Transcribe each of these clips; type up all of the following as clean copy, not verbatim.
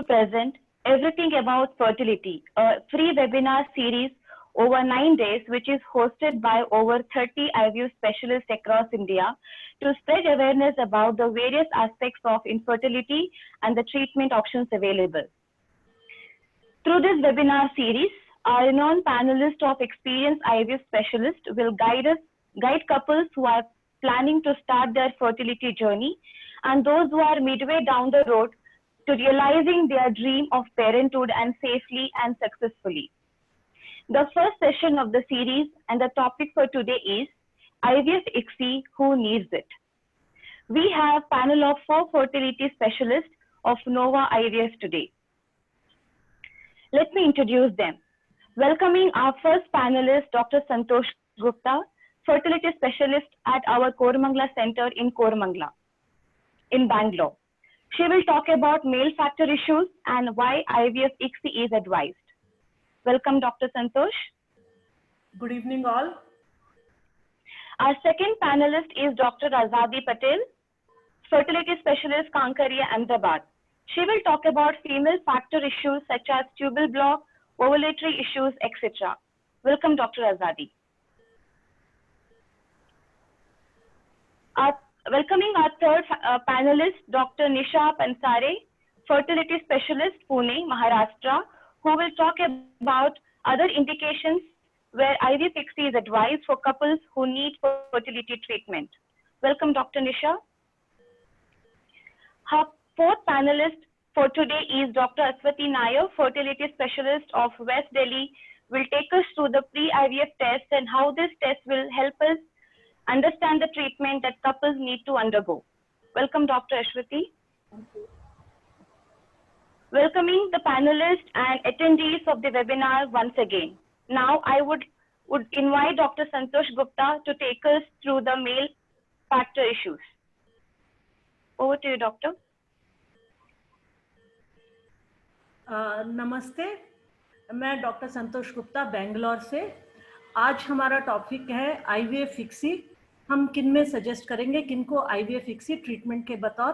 present Everything About Fertility, a free webinar series over 9 days, which is hosted by over 30 IVF specialists across India to spread awareness about the various aspects of infertility and the treatment options available. Through this webinar series, our renowned panelist of experienced IVF specialists will guide couples who are planning to start their fertility journey and those who are midway down the road to realizing their dream of parenthood and safely and successfully. The first session of the series and the topic for today is IVF ICSI, who needs it? We have panel of 4 fertility specialists of Nova IVF today. Let me introduce them. Welcoming our first panelist, Dr. Santosh Gupta, fertility specialist at our Koramangala Center in Koramangala, in Bangalore. She will talk about male factor issues and why IVF ICSI is advised. Welcome, Dr. Santosh. Good evening, all. Our second panelist is Dr. Azadi Patel, fertility specialist, Kankaria, Ahmedabad. She will talk about female factor issues such as tubal block, ovulatory issues, etc. Welcome, Dr. Azadi. Welcoming our third panelist, Dr. Nisha Pansare, fertility specialist, Pune, Maharashtra, who will talk about other indications where IVF ICSI is advised for couples who need fertility treatment. Welcome, Dr. Nisha. Our fourth panelist for today is Dr. Aswati Nair, fertility specialist of West Delhi, will take us through the pre-IVF test and how this test will help us understand the treatment that couples need to undergo. Welcome, Dr. Aswati. Welcoming the panelists and attendees of the webinar once again. Now, I would invite Dr. Santosh Gupta to take us through the male factor issues. Over to you, Doctor. नमस्ते, मैं doctor संतोष गुप्ता बेंगलोर से। आज हमारा topic है IVF ICSI। हम किन में suggest करेंगे किनको IVF ICSI ट्रीटमेंट के बतौर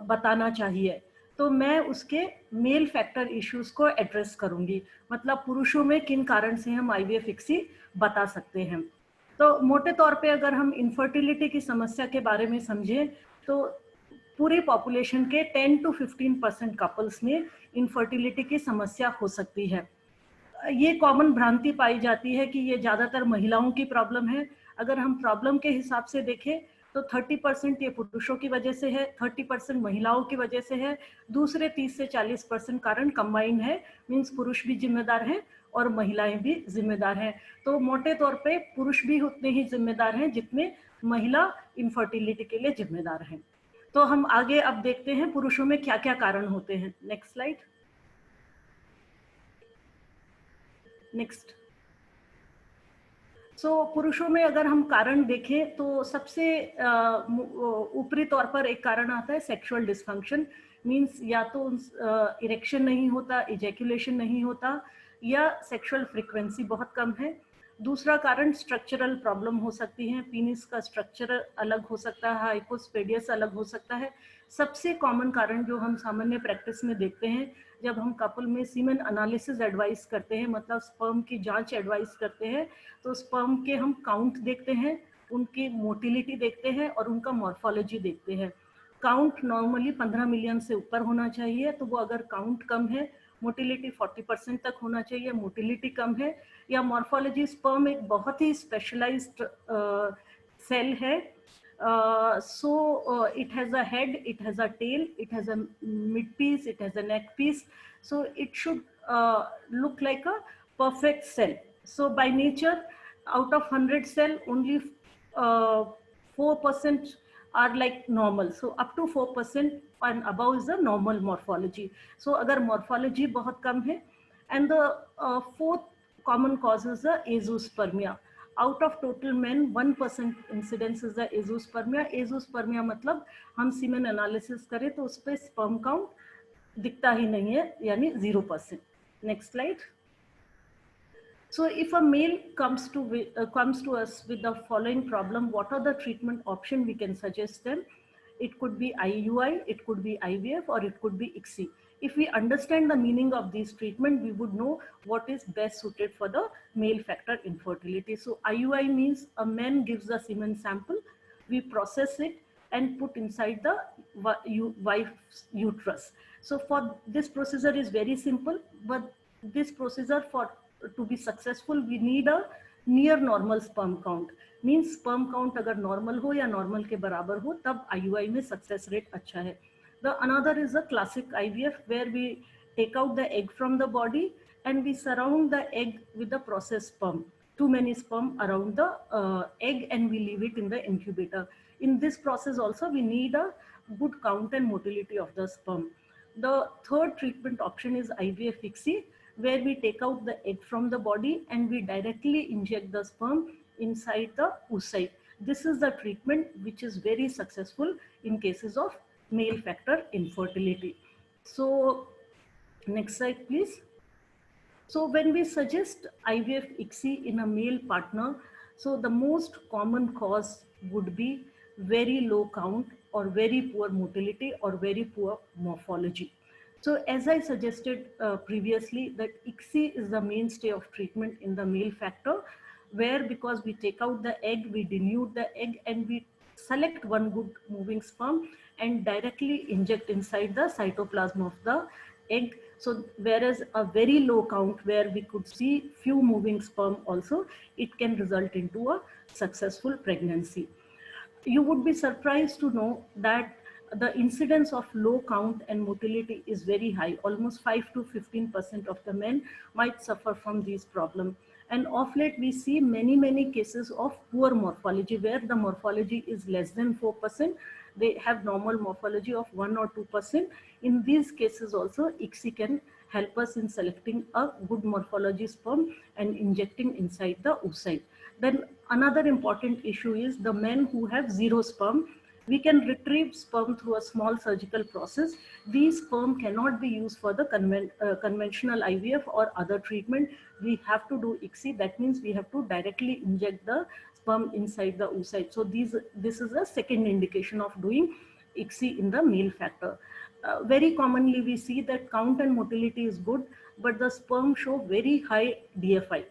बताना चाहिए, तो मैं उसके मेल फैक्टर इश्यूज को एड्रेस करूंगी, मतलब पुरुषों में किन कारण से हम IVF ICSI बता सकते हैं। तो मोटे तौर पे अगर हम इनफर्टिलिटी की समस्या के बारे में समझें तो पूरी पॉपुलेशन के 10 to 15% कपल्स में इनफर्टिलिटी की समस्या हो सकती है। ये कॉमन भ्रांति पाई जाती है कि ये ज़्यादातर महिलाओं की प्रॉब्लम है। अगर हम प्रॉब्लम के हिसाब से देखें तो 30% ये पुरुषों की वजह से है, 30% महिलाओं की वजह से है, दूसरे 30 से 40% कारण कंबाइन है, मीन्स पुरुष भी जिम्मेदार हैं और महिलाएं भी जिम्मेदार हैं। तो मोटे तौर पे पुरुष भी उतने ही जिम्मेदार हैं जितने महिला इनफर्टिलिटी के लिए जिम्मेदार हैं। तो हम आगे अब देखते हैं पुरुषों में क्या क्या कारण होते हैं। Next slide. नेक्स्ट। पुरुषों में अगर हम कारण देखें तो सबसे ऊपरी तौर पर एक कारण आता है सेक्सुअल डिसफंक्शन, मींस या तो इरेक्शन नहीं होता, इजैक्यूलेशन नहीं होता, या सेक्सुअल फ्रीक्वेंसी बहुत कम है। दूसरा कारण स्ट्रक्चरल प्रॉब्लम हो सकती है, पीनिस का स्ट्रक्चर अलग हो सकता है, हाइपोस्पेडियस अलग हो सकता है। सबसे कॉमन कारण जो हम सामान्य प्रैक्टिस में देखते हैं जब हम कपल में सीमेन एनालिसिस एडवाइस करते हैं, मतलब स्पर्म की जांच एडवाइस करते हैं, तो स्पर्म के हम काउंट देखते हैं, उनकी मोटिलिटी देखते हैं और उनका मॉर्फोलॉजी देखते हैं। काउंट नॉर्मली 15 मिलियन से ऊपर होना चाहिए, तो वो अगर काउंट कम है, मोटिलिटी 40% तक होना चाहिए, मोटिलिटी कम है, या मॉर्फोलॉजी स्पर्म एक बहुत ही स्पेशलाइज्ड सेल है। So it has a head, it has a tail, it has a mid piece, it has a neck piece, so it should look like a perfect cell. So by nature, out of 100 cell, only 4% are like normal, so up to 4% and above is a normal morphology. So agar morphology बहुत कम है, and the fourth common cause is the azoospermia. Out of total men, 1% incidence is the azoospermia. Azoospermia मतलब हम semen analysis करें तो उस पर sperm count दिखता ही नहीं है, यानी 0%. Next slide. So if a male comes to us with the following problem, what are the treatment options we can suggest them? It could be IUI, it could be IVF, or it could be ICSI. If we understand the meaning of these treatment, we would know what is best suited for the male factor infertility. So IUI means a man gives the semen sample, we process it and put inside the wife's uterus. So for this procedure is very simple, but this procedure for to be successful, we need a near normal sperm count. Means sperm count अगर normal हो या normal के बराबर हो तब IUI में success rate अच्छा है. The another is a classic IVF where we take out the egg from the body and we surround the egg with the processed sperm. Too many sperm around the egg and we leave it in the incubator. In this process also we need a good count and motility of the sperm. The third treatment option is IVF ICSI, where we take out the egg from the body and we directly inject the sperm inside the oocyte. This is the treatment which is very successful in cases of male factor infertility. So next slide please. So when we suggest IVF ICSI in a male partner, so the most common cause would be very low count or very poor motility or very poor morphology. So as I suggested previously, that ICSI is the mainstay of treatment in the male factor, where because we take out the egg, we denude the egg and we select one good moving sperm and directly inject inside the cytoplasm of the egg. So whereas a very low count where we could see few moving sperm also, it can result into a successful pregnancy. You would be surprised to know that the incidence of low count and motility is very high. Almost 5 to 15% of the men might suffer from these problems. And of late, we see many cases of poor morphology where the morphology is less than 4%. They have normal morphology of 1 or 2%. In these cases also, ICSI can help us in selecting a good morphology sperm and injecting inside the oocyte. Then another important issue is the men who have zero sperm. We can retrieve sperm through a small surgical process. These sperm cannot be used for the conventional IVF or other treatment. We have to do ICSI. That means we have to directly inject the sperm inside the oocyte. So this is a second indication of doing ICSI in the male factor. Very commonly we see that count and motility is good, but the sperm show very high DFI.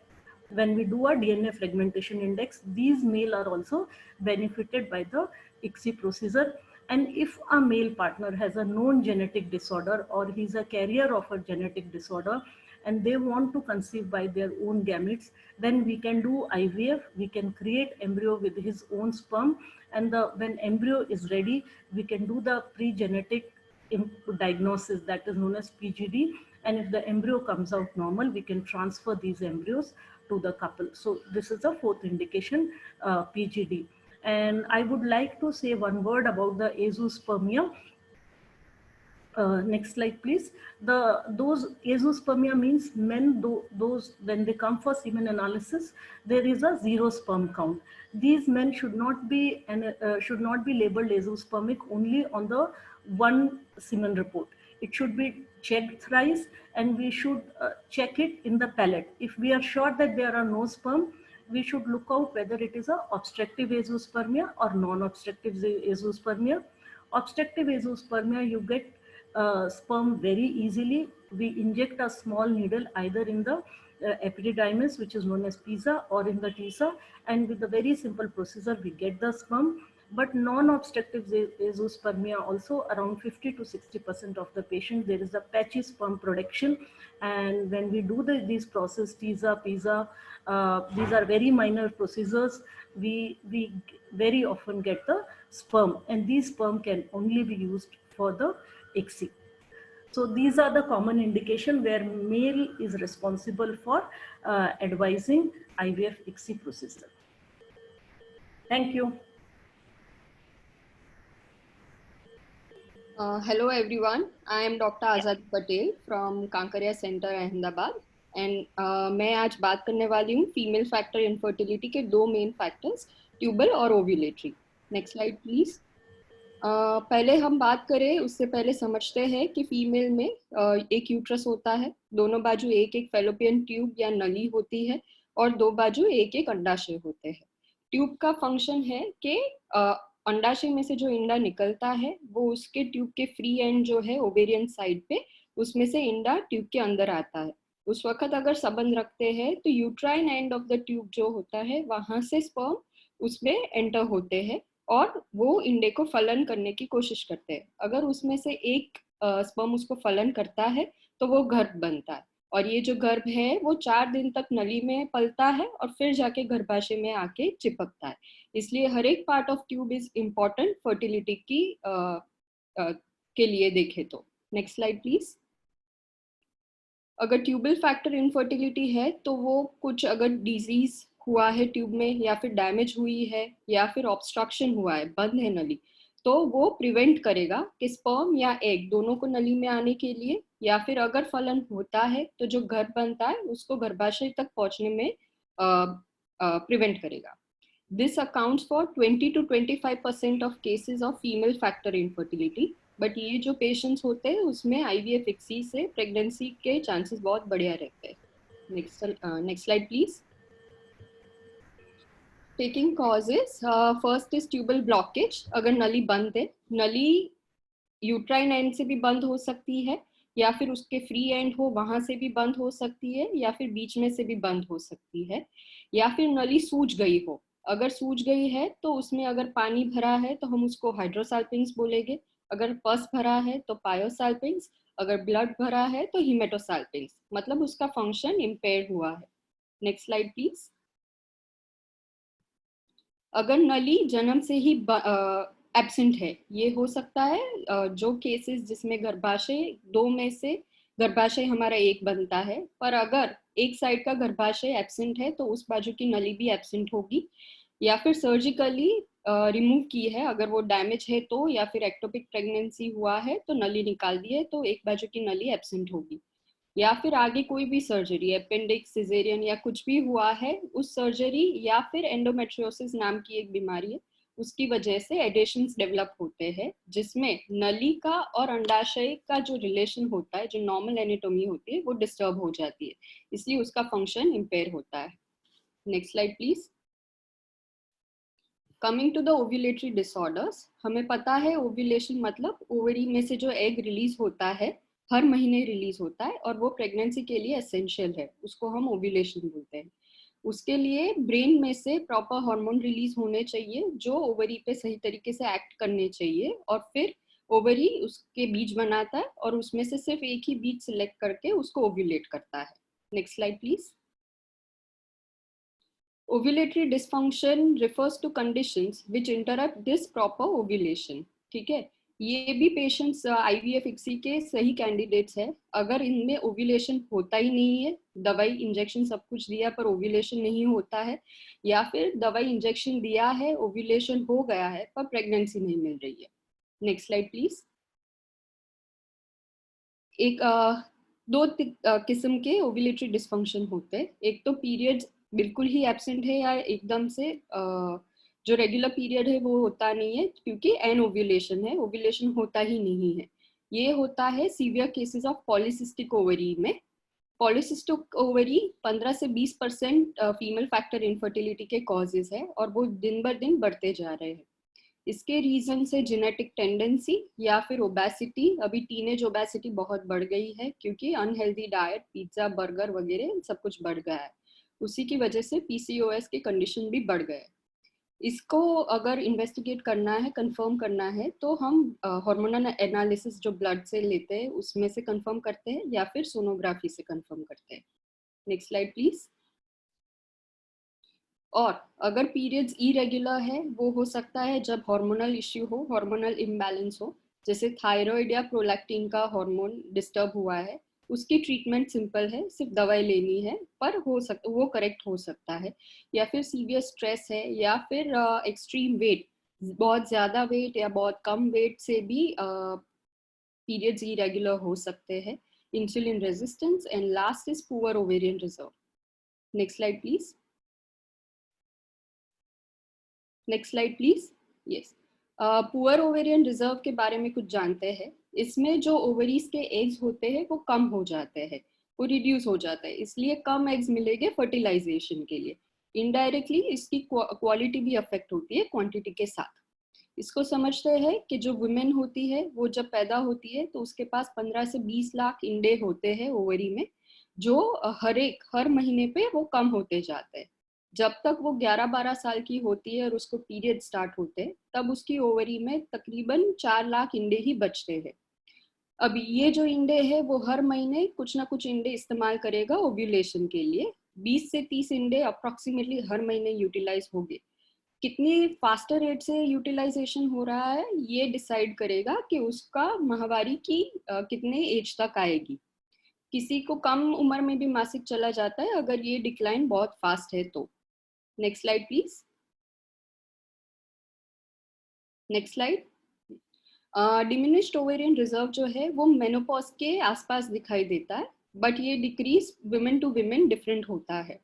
When we do a DNA fragmentation index, these male are also benefited by the ICSI procedure. And if a male partner has a known genetic disorder or he's a carrier of a genetic disorder and they want to conceive by their own gametes, then we can do IVF. We can create embryo with his own sperm, and when embryo is ready, we can do the pre-genetic diagnosis, that is known as PGD. And if the embryo comes out normal, we can transfer these embryos to the couple. So this is the fourth indication, PGD. And I would like to say one word about the azoospermia. Next slide, please. Those azoospermia means men, those when they come for semen analysis, there is a zero sperm count. These men should not be labeled azoospermic only on the one semen report. It should be checked thrice, and we should check it in the pellet. If we are sure that there are no sperm, we should look out whether it is a obstructive azoospermia or non-obstructive azoospermia. Obstructive azoospermia, you get sperm very easily. We inject a small needle either in the epididymis, which is known as PISA, or in the TISA, and with a very simple procedure we get the sperm. But non-obstructive azoospermia also, around 50 to 60% of the patients, there is a patchy sperm production. And when we do these processes, TISA, PISA, these are very minor procedures, we very often get the sperm, and these sperm can only be used for the ICSI. So these are the common indication where male is responsible for advising IVF ICSI procedure. Thank you. Hello everyone, I am Dr. Azad Patel from Kankaria Center, Ahmedabad, and मैं आज बात करने वाली हूँ female factor infertility के दो main factors, tubal और ovulatory. Next slide please. पहले हम बात करें उससे पहले समझते हैं कि फीमेल में एक यूट्रस होता है, दोनों बाजू एक एक फेलोपियन ट्यूब या नली होती है और दो बाजू एक एक अंडाशय होते हैं. ट्यूब का फंक्शन है कि अंडाशय में से जो इंडा निकलता है वो उसके ट्यूब के फ्री एंड जो है ओवेरियन साइड पे उसमें से इंडा ट्यूब के अंदर आता है। उस वक्त अगर संबंध रखते हैं तो uterine end of the tube जो होता है वहां से स्पर्म उसमें एंटर होते हैं और वो इंडे को फलन करने की कोशिश करते हैं। अगर उसमें से एक स्पर्म उसको फलन करता है तो वो गर्भ बनता है, और ये जो गर्भ है वो 4 दिन तक नली में पलता है और फिर जाके गर्भाशय में आके चिपकता है। इसलिए हर एक part of tube is important fertility की के लिए देखे तो। Next slide please. अगर ट्यूबल फैक्टर इनफर्टिलिटी है तो वो कुछ अगर डिजीज हुआ है ट्यूब में, या फिर डैमेज हुई है, या फिर ऑब्स्ट्रक्शन हुआ है, बंद है नली, तो वो प्रिवेंट करेगा कि स्पर्म या एग दोनों को नली में आने के लिए, या फिर अगर फलन होता है तो जो गर्भ बनता है उसको गर्भाशय तक पहुंचने में प्रिवेंट करेगा। This accounts for 20 to 25% of cases of female factor infertility. But ये जो पेशेंट्स होते हैं उसमें IVF ICSI से प्रेगनेंसी के चांसेस बहुत बढ़िया रहते हैं। Next slide please. Taking causes, first is tubal blockage. अगर नली बंद है, नली यूट्राइन एंड से भी बंद हो सकती है, या फिर उसके फ्री एंड हो वहां से भी बंद हो सकती है, या फिर बीच में से भी बंद हो सकती है, या फिर नली सूज गई हो। अगर सूज गई है तो उसमें अगर पानी भरा है तो हम उसको हाइड्रोसाल्पिंग्स बोलेंगे, अगर पस भरा है तो पायोसाल्पिंग्स, अगर ब्लड भरा है तो हिमेटोसाल्पिंग्स, मतलब उसका फंक्शन इम्पेयर हुआ है। Next slide please. अगर नली जन्म से ही एब्सेंट है, ये हो सकता है जो केसेस जिसमें गर्भाशय दो में से गर्भाशय हमारा एक बनता है, पर अगर एक साइड का गर्भाशय एब्सेंट है तो उस बाजू की नली भी एब्सेंट होगी, या फिर सर्जिकली रिमूव की है अगर वो डैमेज है तो, या फिर एक्टोपिक प्रेगनेंसी हुआ है तो नली निकाल दी है तो एक बाजू की नली एब्सेंट होगी, या फिर आगे कोई भी सर्जरी, अपेंडिक्स, सिजेरियन या कुछ भी हुआ है, उस सर्जरी या फिर एंडोमेट्रियोसिस नाम की एक बीमारी है, उसकी वजह से एडेशंस डेवलप होते हैं जिसमें नली का और अंडाशय का जो रिलेशन होता है, जो नॉर्मल एनाटॉमी होती है, वो डिस्टर्ब हो जाती है, इसलिए उसका फंक्शन इम्पेयर होता है। Next slide please. Coming to the ovulatory disorders, हमें पता है ओव्यूलेशन मतलब ओवरी में से जो एग रिलीज होता है, हर महीने रिलीज होता है और वो प्रेगनेंसी के लिए एसेंशियल है, उसको हम ओव्यूलेशन बोलते हैं। उसके लिए ब्रेन में से प्रॉपर हार्मोन रिलीज होने चाहिए जो ओवरी पे सही तरीके से एक्ट करने चाहिए, और फिर ओवरी उसके बीज बनाता है और उसमें से सिर्फ एक ही बीज सिलेक्ट करके उसको ओव्यूलेट करता है। Next slide please. Ovulatory dysfunction refers to conditions which interrupt this proper ovulation. ठीक है, ये भी पेशेंट्स IVF ICSI के सही कैंडिडेट्स है। अगर इनमें ओव्यूलेशन होता ही नहीं है, दवाई इंजेक्शन सब कुछ दिया पर ओव्यूलेशन नहीं होता है, या फिर दवाई इंजेक्शन दिया है, ओव्यूलेशन हो गया है पर प्रेगनेंसी नहीं मिल रही है। Next slide please. एक दो किस्म के ओव्यूलेटरी डिस्फंक्शन होते हैं। एक तो पीरियड्स बिल्कुल ही एब्सेंट है, या एकदम से जो रेगुलर पीरियड है वो होता नहीं है क्योंकि एन ओव्यूलेशन है, ओव्यूलेशन होता ही नहीं है। ये होता है severe cases of polycystic ovary में। पॉलीसिस्टिक ओवरी 15 से 20% फीमेल फैक्टर इनफर्टिलिटी के कॉजेज है और वो दिन ब दिन बढ़ते जा रहे हैं। इसके रीजन से जेनेटिक टेंडेंसी या फिर ओबेसिटी, अभी टीनेज ओबेसिटी बहुत बढ़ गई है क्योंकि अनहेल्दी डाइट, पिज्जा, बर्गर वगैरह सब कुछ बढ़ गया है, उसी की वजह से PCOS के कंडीशन भी बढ़ गए। इसको अगर इन्वेस्टिगेट करना है, कंफर्म करना है, तो हम हार्मोनल एनालिसिस जो ब्लड से लेते हैं उसमें से कंफर्म करते हैं या फिर सोनोग्राफी से कंफर्म करते हैं। Next slide please. और अगर पीरियड्स इरेगुलर है वो हो सकता है जब हार्मोनल इश्यू हो, हार्मोनल इम्बैलेंस हो, जैसे थायराइड या प्रोलैक्टिन का हार्मोन डिस्टर्ब हुआ है। उसकी ट्रीटमेंट सिंपल है, सिर्फ दवाई लेनी है, पर वो करेक्ट हो सकता है। या फिर सीवियर स्ट्रेस है, या फिर एक्सट्रीम वेट, बहुत ज्यादा वेट या बहुत कम वेट से भी पीरियड्स इरेगुलर हो सकते हैं। Insulin resistance, and last is poor ovarian reserve. Next slide please. Next slide please. Yes, poor ovarian reserve के बारे में कुछ जानते हैं। इसमें जो ओवरीज के एग्स होते हैं वो कम हो जाते हैं, वो रिड्यूस हो जाता है, इसलिए कम एग्स मिलेंगे फर्टिलाइजेशन के लिए। इनडायरेक्टली इसकी क्वालिटी भी अफेक्ट होती है क्वांटिटी के साथ। इसको समझते हैं कि जो वुमेन होती है वो जब पैदा होती है तो उसके पास 15 से 20 लाख इंडे होते हैं ओवरी में, जो हर महीने पे वो कम होते जाते हैं। जब तक वो 11-12 साल की होती है और उसको पीरियड स्टार्ट होते हैं, तब उसकी ओवरी में तकरीबन 4 लाख इंडे ही बचते हैं। अब ये जो इंडे है वो हर महीने कुछ ना कुछ इंडे इस्तेमाल करेगा ओव्यूलेशन के लिए। 20 से 30 इंडे अप्रोक्सीमेटली हर महीने यूटिलाइज होंगे। कितनी फास्टर रेट से यूटिलाइजेशन हो रहा है ये डिसाइड करेगा कि उसका माहवारी की कितने एज तक आएगी। किसी को कम उम्र में भी मासिक चला जाता है अगर ये डिक्लाइन बहुत फास्ट है तो। Next slide please. Next slide. Diminished ovarian reserve जो है वो मेनोपॉज के आसपास दिखाई देता है, बट ये decrease women to women different होता है।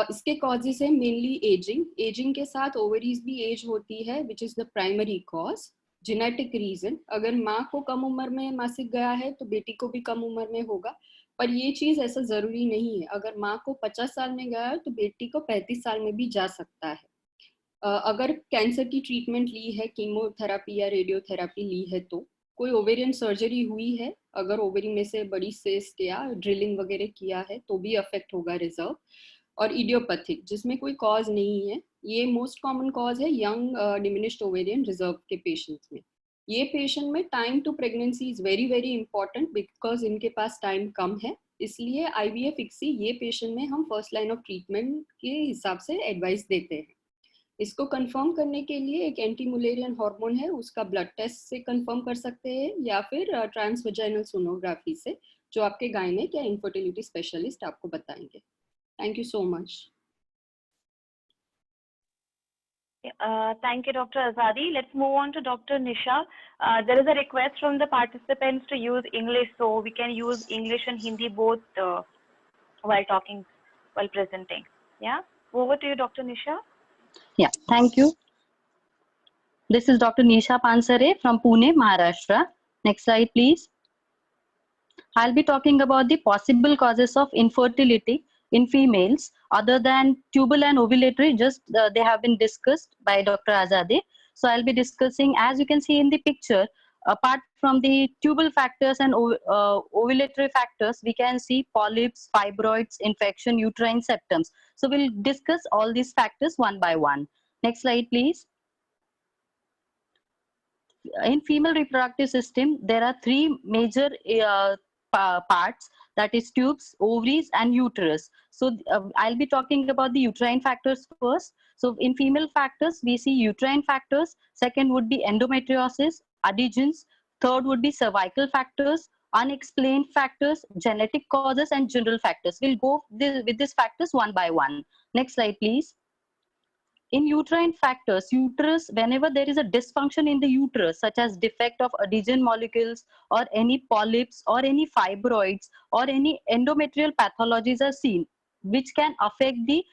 इसके कॉजेस है मेनली एजिंग। एजिंग के साथ ओवरीज भी एज होती है which is the primary cause. Genetic reason, अगर माँ को कम उम्र में मासिक गया है तो बेटी को भी कम उम्र में होगा, पर ये चीज ऐसा जरूरी नहीं है। अगर माँ को 50 साल में गया है तो बेटी को 35 साल में भी जा सकता है। अगर कैंसर की ट्रीटमेंट ली है, कीमोथेरापी या रेडियोथेरापी ली है, तो कोई ओवेरियन सर्जरी हुई है, अगर ओवेरी में से बड़ी सिस्ट या ड्रिलिंग वगैरह किया है तो भी अफेक्ट होगा रिजर्व। और इडियोपैथिक जिसमें कोई कॉज नहीं है, ये मोस्ट कॉमन कॉज है यंग डिमिनिश्ड ओवेरियन रिजर्व के पेशेंट्स में। ये पेशेंट में time to pregnancy is very very important because इनके पास टाइम कम है। इसलिए आईवीएफ इक्सी ये पेशेंट में हम फर्स्ट लाइन ऑफ ट्रीटमेंट के हिसाब से एडवाइस देते हैं। इसको कंफर्म करने के लिए एक एंटीमुलेरियन हार्मोन है, उसका ब्लड टेस्ट से कंफर्म कर सकते हैं या फिर ट्रांसवेजाइनल सोनोग्राफी से, जो आपके गायनेक या इनफर्टिलिटी स्पेशलिस्ट आपको बताएंगे। Thank you so much. Thank you, Dr. Azadi. Let's move on to Dr. Nisha. There is a request from the participants to use English, so we can use English and Hindi both while talking, while presenting. Yeah, over to you, Dr. Nisha. Yeah, thank you. This is Dr. Nisha Pansare from Pune, Maharashtra. Next slide, please. I'll be talking about the possible causes of infertility in females other than tubal and ovulatory. Just they have been discussed by Dr. Azadi. So I'll be discussing, as you can see in the picture, apart from the tubal factors and ovulatory factors, we can see polyps, fibroids, infection, uterine septums. So we'll discuss all these factors one by one. Next slide, please. In female reproductive system, there are three major parts, that is tubes, ovaries and uterus. So I'll be talking about the uterine factors first. So in female factors, we see uterine factors. Second would be endometriosis, adhesions. Third would be cervical factors, unexplained factors, genetic causes, and general factors. We'll go with these factors one by one. Next slide, please. In uterine factors, uterus, whenever there is a dysfunction in the uterus, such as defect of adhesion molecules or any polyps or any fibroids or any endometrial pathologies are seen, which can affect the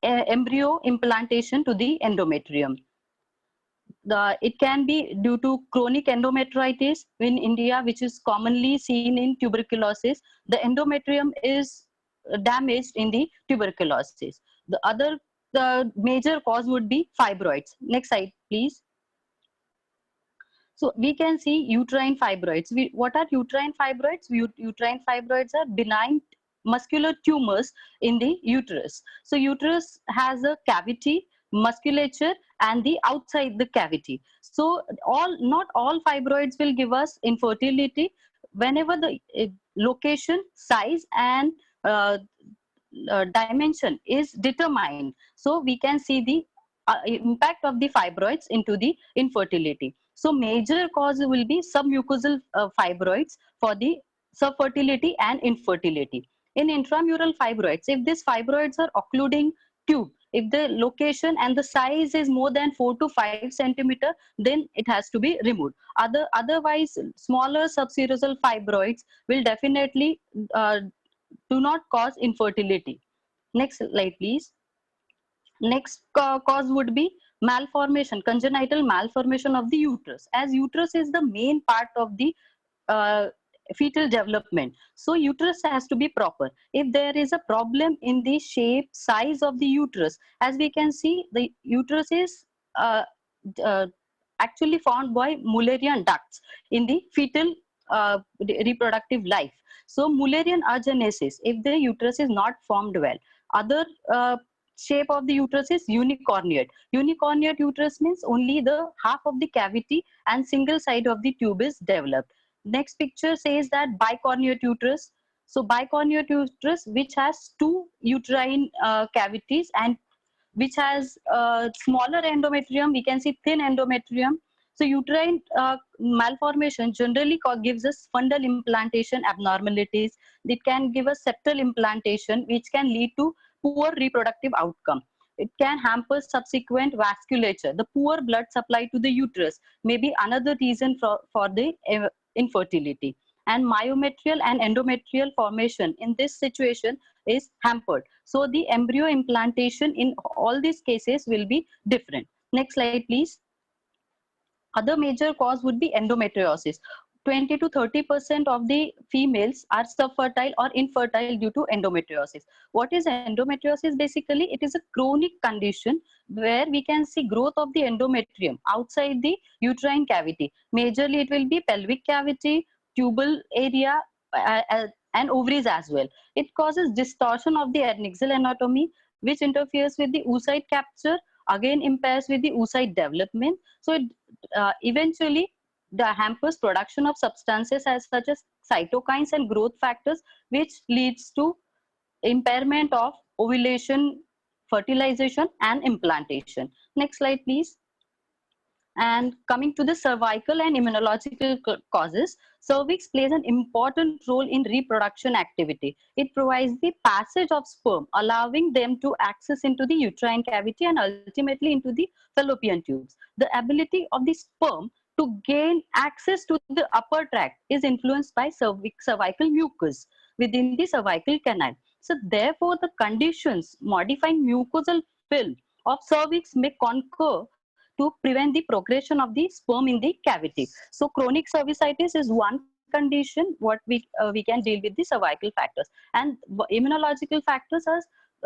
embryo implantation to the endometrium. It can be due to chronic endometritis in India, which is commonly seen in tuberculosis. The endometrium is damaged in the tuberculosis. The major cause would be fibroids. Next slide, please. So we can see uterine fibroids. What are uterine fibroids? Uterine fibroids are benign muscular tumors in the uterus. So uterus has a cavity, musculature, and the outside the cavity. So not all fibroids will give us infertility. Whenever the location, size, and dimension is determined, so we can see the impact of the fibroids into the infertility. So major cause will be submucosal fibroids for the subfertility and infertility. In intramural fibroids, if these fibroids are occluding tube, if the location and the size is more than 4 to 5 centimeter, then it has to be removed. Otherwise, smaller subserosal fibroids will definitely do not cause infertility. Next slide, please. Next cause would be malformation, congenital malformation of the uterus. As uterus is the main part of the fetal development, so uterus has to be proper. If there is a problem in the shape, size of the uterus, as we can see, the uterus is actually found by Mullerian ducts in the fetal reproductive life. So Mullerian agenesis, if the uterus is not formed well. Other shape of the uterus is unicornuate. Unicornuate uterus means only the half of the cavity and single side of the tube is developed. Next picture says that bicornuate uterus. So bicornuate uterus, which has two uterine cavities and which has smaller endometrium, we can see thin endometrium. So uterine malformation generally gives us fundal implantation abnormalities. It can give us septal implantation, which can lead to poor reproductive outcome. It can hamper subsequent vasculature. The poor blood supply to the uterus may be another reason for the infertility. And myometrial and endometrial formation in this situation is hampered. So the embryo implantation in all these cases will be different. Next slide, please. Other major cause would be endometriosis. 20 to 30% of the females are subfertile or infertile due to endometriosis. What is endometriosis? Basically, it is a chronic condition where we can see growth of the endometrium outside the uterine cavity. Majorly, it will be pelvic cavity, tubal area, and ovaries as well. It causes distortion of the adnexal anatomy, which interferes with the oocyte capture, again impairs with the oocyte development. So it eventually hampers production of substances such as cytokines and growth factors, which leads to impairment of ovulation, fertilization, and implantation. Next slide, please. And coming to the cervical and immunological causes, cervix plays an important role in reproduction activity. It provides the passage of sperm, allowing them to access into the uterine cavity and ultimately into the fallopian tubes. The ability of the sperm to gain access to the upper tract is influenced by cervical mucus within the cervical canal. So therefore, the conditions modifying mucosal film of cervix may concur to prevent the progression of the sperm in the cavity. So chronic cervicitis is one condition what we can deal with the cervical factors. And immunological factors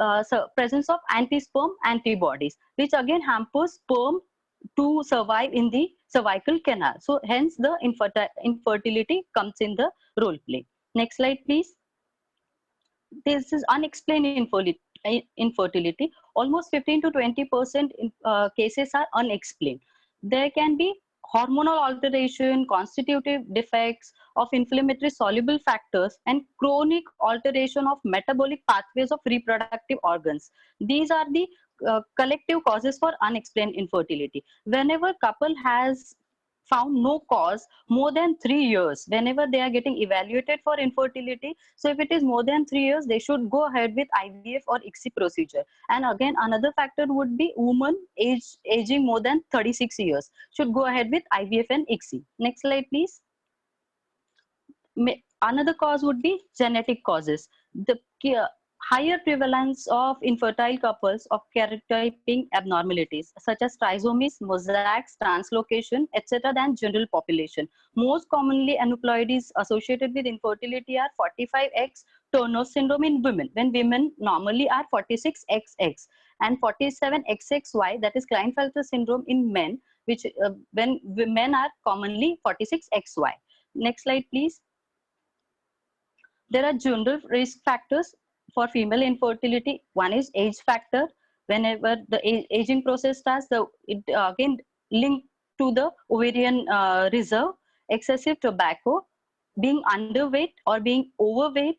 are presence of anti-sperm antibodies, which again hampers sperm to survive in the cervical canal. So hence the infertility comes in the role play. Next slide, please. This is unexplained infertility. Almost 15 to 20% cases are unexplained. There can be hormonal alteration, constitutive defects of inflammatory soluble factors, and chronic alteration of metabolic pathways of reproductive organs. These are the collective causes for unexplained infertility. Whenever couple has found no cause more than 3 years, whenever they are getting evaluated for infertility, so if it is more than 3 years, they should go ahead with IVF or ICSI procedure. And again, another factor would be women aging more than 36 years should go ahead with IVF and ICSI. Next slide, please. Another cause would be genetic causes. The higher prevalence of infertile couples of karyotyping abnormalities such as trisomies, mosaics, translocation, etc. than general population. Most commonly, aneuploidies associated with infertility are 45X Turner syndrome in women, when women normally are 46XX, and 47XXY, that is Klinefelter syndrome in men, which when men are commonly 46XY. Next slide, please. There are general risk factors for female infertility. One is age factor. Whenever the aging process starts, it again linked to the ovarian reserve, excessive tobacco, being underweight or being overweight,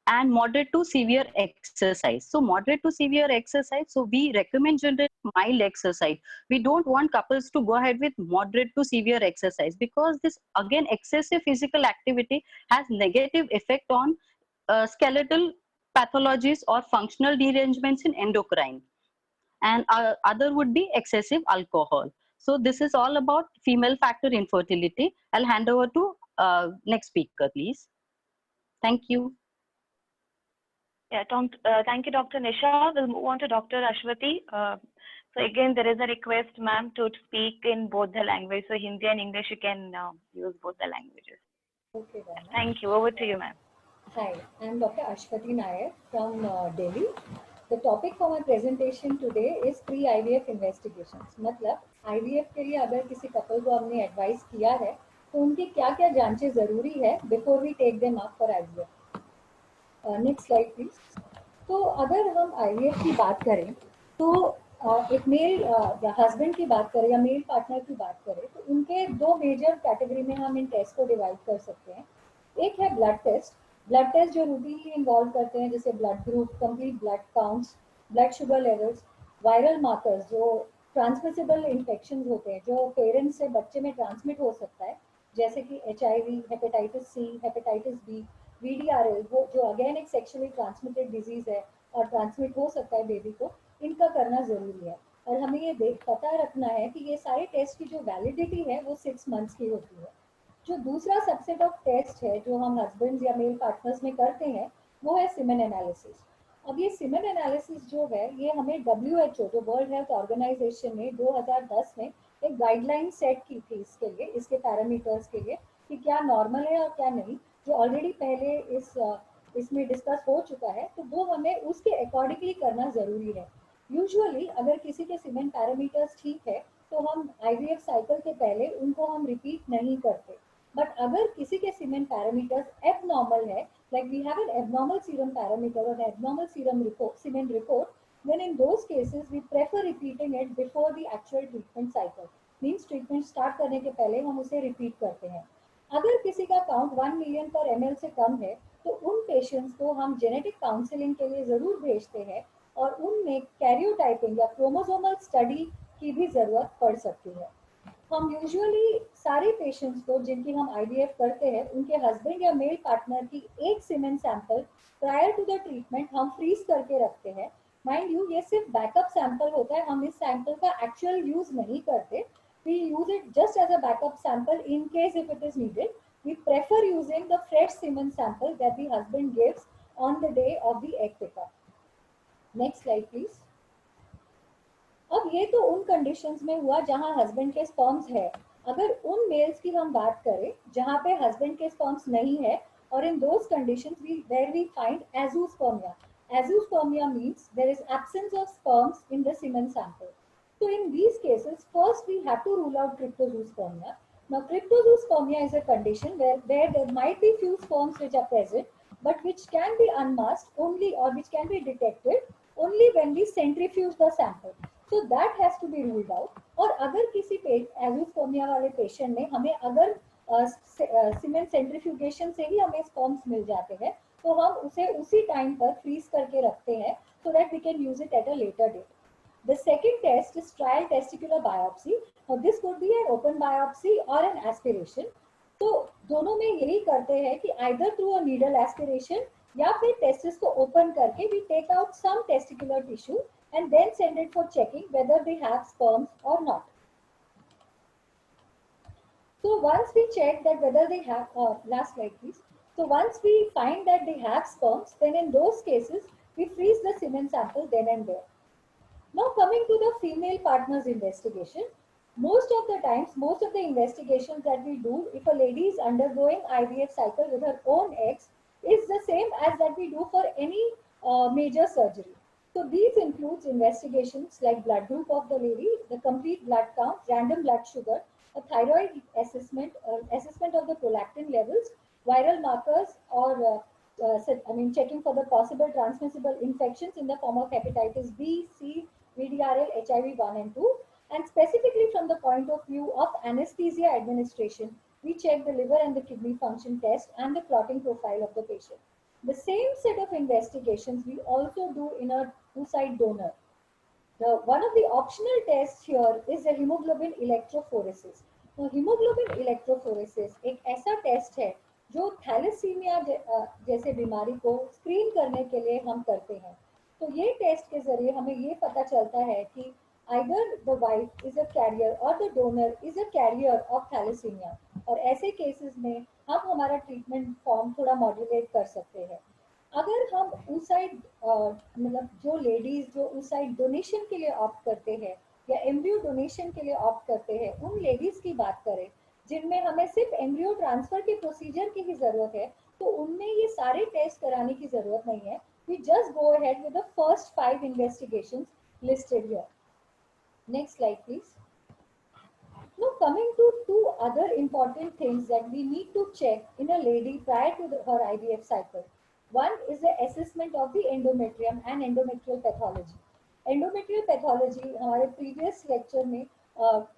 and moderate to severe exercise. So moderate to severe exercise, so we recommend generally mild exercise. We don't want couples to go ahead with moderate to severe exercise, because this again excessive physical activity has negative effect on skeletal pathologies or functional derangements in endocrine. And other would be excessive alcohol. So this is all about female factor infertility. I'll hand over to next speaker, please. Thank you. Yeah, thank you, Dr. Nisha. We'll move on to Dr. Ashwati. So again, there is a request, ma'am, to speak in both the language. So Hindi and English, you can use both the languages. Okay, then. Thank you. Over to you, ma'am. Hi, I'm Dr. Ashwati Nair from Delhi. The topic for my presentation today is pre-IVF investigations. मतलब IVF के लिए अगर किसी couple को हमने advice किया है तो उनकी क्या क्या जांचें ज़रूरी है before we take them up for IVF. Next slide please. तो अगर हम आईवीएफ की बात करें तो एक मेल या हस्बैंड की बात करें या मेल पार्टनर की बात करें तो उनके दो मेजर कैटेगरी में हम इन टेस्ट को डिवाइड कर सकते हैं। एक है ब्लड टेस्ट जो रूटीनली इन्वॉल्व करते हैं, जैसे blood group, complete blood counts, blood sugar levels, viral markers जो ट्रांसमिसिबल इन्फेक्शन होते हैं जो पेरेंट्स से बच्चे में ट्रांसमिट हो सकता है, जैसे कि HIV, hepatitis C, hepatitis B, VDRL, वो जो अगेन एक सेक्सुअली ट्रांसमिटेड डिजीज है और ट्रांसमिट हो सकता है बेबी को, इनका करना जरूरी है। और हमें ये पता रखना है कि ये सारे टेस्ट की जो वैलिडिटी है वो 6 मंथ्स की होती है। जो दूसरा सबसेट ऑफ टेस्ट है जो हम हस्बैंड्स या मेल पार्टनर्स में करते हैं वो है सीमेन एनालिसिस। अब ये सीमेन एनालिसिस जो है ये हमें WHO जो वर्ल्ड हेल्थ ऑर्गेनाइजेशन ने 2010 में एक गाइडलाइन सेट की थी इसके लिए, इसके पैरामीटर्स के लिए कि क्या नॉर्मल है और क्या नहीं, जो ऑलरेडी पहले इसमें डिस्कस हो चुका है, तो वो हमें उसके अकॉर्डिंगली करना जरूरी है। यूजुअली अगर किसी के सीमेन पैरामीटर्स ठीक है तो हम आईवीएफ साइकिल के पहले उनको हम रिपीट नहीं करते। बट अगर किसी के सीमेन पैरामीटर्स एबनॉर्मल है, like we have an abnormal serum parameter or an abnormal semen report, then in those cases we prefer repeating it before the actual treatment cycle. Means treatment start करने के पहले हम उसे repeat करते हैं। अगर किसी का काउंट 1 मिलियन पर ml से कम है तो उन पेशेंट्स को हम जेनेटिक काउंसलिंग के लिए जरूर भेजते हैं और उनमें कैरियोटाइपिंग या क्रोमोसोमल स्टडी की भी जरूरत पड़ सकती है। हम यूजुअली सारे पेशेंट्स को जिनकी हम आईवीएफ करते हैं उनके हस्बैंड या मेल पार्टनर की एक semen sample prior to the treatment हम फ्रीज करके रखते हैं। माइंड यू ये सिर्फ बैकअप सैंपल होता है, हम इस सैंपल का एक्चुअल यूज नहीं करते। We use it just as a backup sample in case if it is needed. We prefer using the fresh semen sample that the husband gives on the day of the egg pickup. Next slide please. अब ये तो उन conditions में हुआ जहां husband के sperms है। अगर उन मेल्स की हम बात करें जहां पे हस्बैंड के स्पर्म्स नहीं है और in those conditions where we find azoospermia. Azoospermia means there is absence of sperms in the semen sample. So in these cases, first we have to rule out cryptozoospermia. Now, cryptozoospermia is a condition where there might be few sperms which are present, but which can be unmasked only or which can be detected only when we centrifuge the sample. So that has to be ruled out. और अगर किसी azoospermia वाले patient में हमें अगर सीमेन centrifugation से ही हमें sperms मिल जाते हैं तो हम उसे उसी टाइम पर फ्रीज करके रखते हैं so that we can use it at a later date. The second test is trial testicular biopsy. Now this could be an open biopsy or an aspiration. तो दोनों में यही करते हैं कि either through a needle aspiration या फिर testis को open करके we take out some testicular tissue and then send it for checking whether they have sperms or not. So once we check that whether they have, last slide please. So once we find that they have sperms, then in those cases we freeze the semen sample then and there. Now coming to the female partners investigation, most of the times, most of the investigations that we do, if a lady is undergoing IVF cycle with her own eggs, is the same as that we do for any major surgery. So these includes investigations like blood group of the lady, the complete blood count, random blood sugar, a thyroid assessment, assessment of the prolactin levels, viral markers, or checking for the possible transmissible infections in the form of hepatitis B, C, VDRL, HIV 1 and 2. And specifically from the point of view of anesthesia administration, we check the liver and the kidney function test and the clotting profile of the patient. The same set of investigations we also do in a oocyte donor. One of the optional tests here is the hemoglobin electrophoresis. Now, hemoglobin electrophoresis एक ऐसा test है जो thalassaemia जैसे बीमारी को screen करने के लिए हम करते हैं। तो ये टेस्ट के जरिए हमें ये पता चलता है कि either the wife is a carrier or the donor is a carrier of thalassemia, और ऐसे केसेस में हम हमारा ट्रीटमेंट फॉर्म थोड़ा मॉड्यूलेट कर सकते हैं। अगर हम oocyte मतलब जो लेडीज जो oocyte डोनेशन के लिए ऑप्ट करते हैं या एम्ब्रियो डोनेशन के लिए ऑप्ट करते हैं, उन लेडीज की बात करें जिनमें हमें सिर्फ एम्ब्रियो ट्रांसफर के प्रोसीजर की ही जरूरत है, तो उनमें ये सारे टेस्ट कराने की जरूरत नहीं है। We just go ahead with the first 5 investigations listed here. Next slide, please. Now coming to two other important things that we need to check in a lady prior to her IVF cycle. One is the assessment of the endometrium and endometrial pathology. Endometrial pathology हमारे previous lecture में